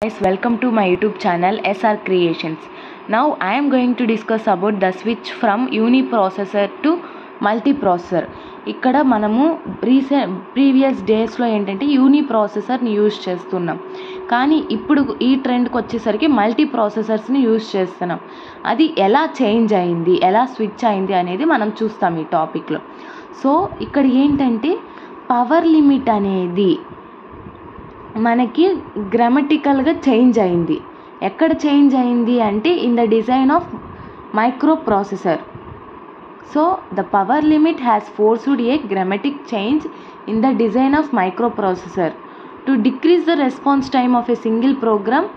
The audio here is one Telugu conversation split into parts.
Guys, welcome to my YouTube channel SR Creations. Now I am going to discuss about the switch from uniprocessor to multiprocessor. ఇక్కడ మనము ప్రీవియస్ డేస్లో ఏంటంటే యూనిప్రాసెసర్ని యూజ్ చేస్తున్నాం, కానీ ఇప్పుడు ఈ ట్రెండ్కి వచ్చేసరికి మల్టీ ప్రాసెసర్స్ని యూజ్ చేస్తున్నాం. అది ఎలా చేంజ్ అయింది, ఎలా స్విచ్ అయింది అనేది మనం చూస్తాం ఈ టాపిక్లో. సో ఇక్కడ ఏంటంటే పవర్ లిమిట్ అనేది మనకి గ్రామటికల్గా చేంజ్ అయింది. ఎక్కడ చేంజ్ అయింది అంటే in the design of microprocessor. So the power limit has forced a dramatic change in the design of microprocessor to decrease the response time of a single program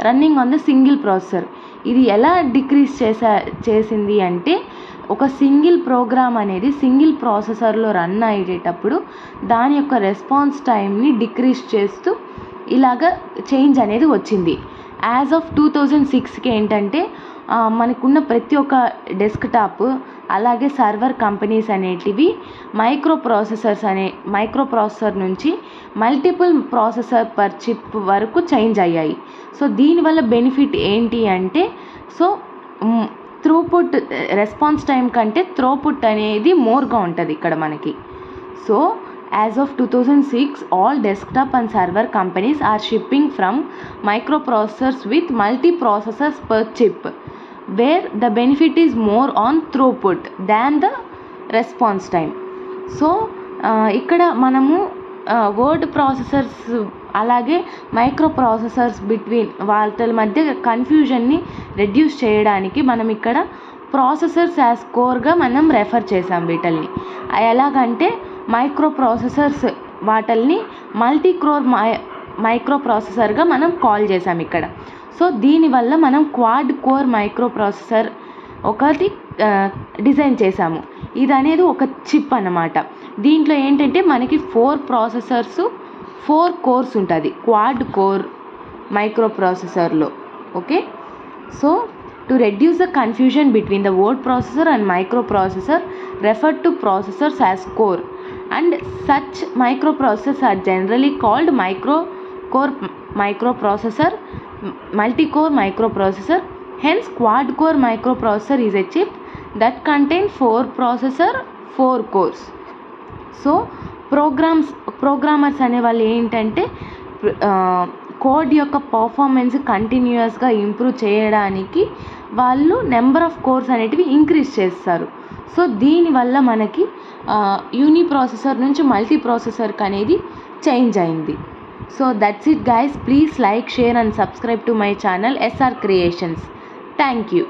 running on the single processor. ఇది ఎలా డిక్రీజ్ చేసింది అంటే ఒక సింగిల్ ప్రోగ్రామ్ అనేది సింగిల్ ప్రాసెసర్లో రన్ అయ్యేటప్పుడు దాని యొక్క రెస్పాన్స్ టైంని డిక్రీజ్ చేస్తూ ఇలాగ చేంజ్ అనేది వచ్చింది. యాజ్ ఆఫ్ 2006కి ఏంటంటే మనకున్న ప్రతి ఒక్క డెస్క్టాప్ అలాగే సర్వర్ కంపెనీస్ అనేటివి మైక్రో ప్రాసెసర్ నుంచి మల్టిపుల్ ప్రాసెసర్ పర్ చిప్ వరకు చేంజ్ అయ్యాయి. సో దీనివల్ల బెనిఫిట్ ఏంటి అంటే సో త్రూపుట్ రెస్పాన్స్ టైం కంటే త్రోపుట్ అనేది మోర్గా ఉంటుంది ఇక్కడ మనకి. So as of 2006 all desktop and server companies are shipping from microprocessors with multiprocessors per chip where the benefit is more on throughput than the response time. So ఇక్కడ మనము వర్డ్ ప్రాసెసర్స్ అలాగే మైక్రో ప్రాసెసర్స్ బిట్వీన్ వాళ్ళ మధ్య కన్ఫ్యూజన్ని రెడ్యూస్ చేయడానికి మనం ఇక్కడ ప్రాసెసర్స్ యాజ్ కోర్గా మనం రెఫర్ చేసాం వీటిల్ని. ఎలాగంటే మైక్రో ప్రాసెసర్స్ వాటిల్ని మల్టీకోర్ మైక్రో ప్రాసెసర్గా మనం కాల్ చేసాం ఇక్కడ. సో దీనివల్ల మనం క్వాడ్ కోర్ మైక్రో ప్రాసెసర్ ఒకటి డిజైన్ చేసాము. ఇది అనేది ఒక చిప్ అన్నమాట. దీంట్లో ఏంటంటే మనకి 4 ప్రాసెసర్స్ 4 కోర్స్ ఉంటుంది క్వాడ్ కోర్ మైక్రో ప్రాసెసర్లో. Okay, so to reduce the confusion between the word processor and micro processor refer to processors as core and such microprocessors are generally called core microprocessor, multi-core microprocessor. Hence quad core microprocessor is a chip that contains 4 processor 4 cores. So programmers అనే వాళ్ళు ఏంటంటే కోడ్ యొక్క పర్ఫార్మెన్స్ కంటిన్యూస్గా ఇంప్రూవ్ చేయడానికి వాళ్ళు నెంబర్ ఆఫ్ కోర్స్ అనేటివి ఇంక్రీజ్ చేస్తారు. సో దీనివల్ల మనకి యూనిప్రాసెసర్ నుంచి మల్టీ ప్రాసెసర్కి అనేది చేంజ్ అయింది. So that's it guys. Please like, share and subscribe to my channel SR Creations. Thank you.